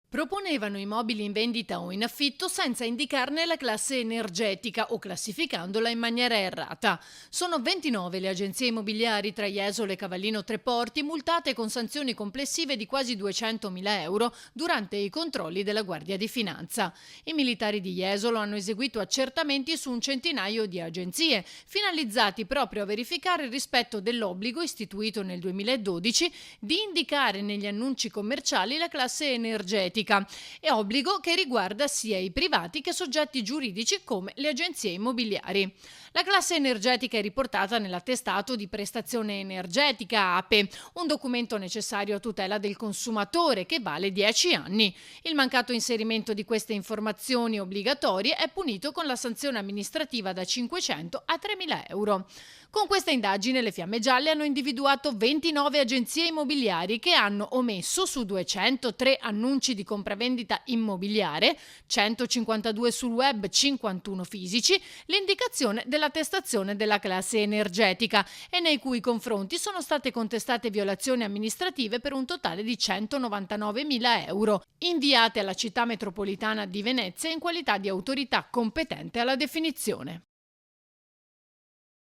Proponevano immobili in vendita o in affitto senza indicarne la classe energetica o classificandola in maniera errata. Sono 29 le agenzie immobiliari tra Jesolo e Cavallino Treporti multate con sanzioni complessive di quasi 200.000 euro durante i controlli della Guardia di Finanza. I militari di Jesolo hanno eseguito accertamenti su un centinaio di agenzie, finalizzati proprio a verificare il rispetto dell'obbligo istituito nel 2012 di indicare negli annunci commerciali la classe energetica, e obbligo che riguarda sia i privati che soggetti giuridici come le agenzie immobiliari. La classe energetica è riportata nell'attestato di prestazione energetica APE, un documento necessario a tutela del consumatore che vale 10 anni. Il mancato inserimento di queste informazioni obbligatorie è punito con la sanzione amministrativa da 500 a 3.000 euro. Con questa indagine le Fiamme Gialle hanno individuato 29 agenzie immobiliari che hanno omesso su 203 annunci di compravendita immobiliare, 152 sul web, 51 fisici, l'indicazione dell'attestazione della classe energetica e nei cui confronti sono state contestate violazioni amministrative per un totale di 199.000 euro, inviate alla città metropolitana di Venezia in qualità di autorità competente alla definizione.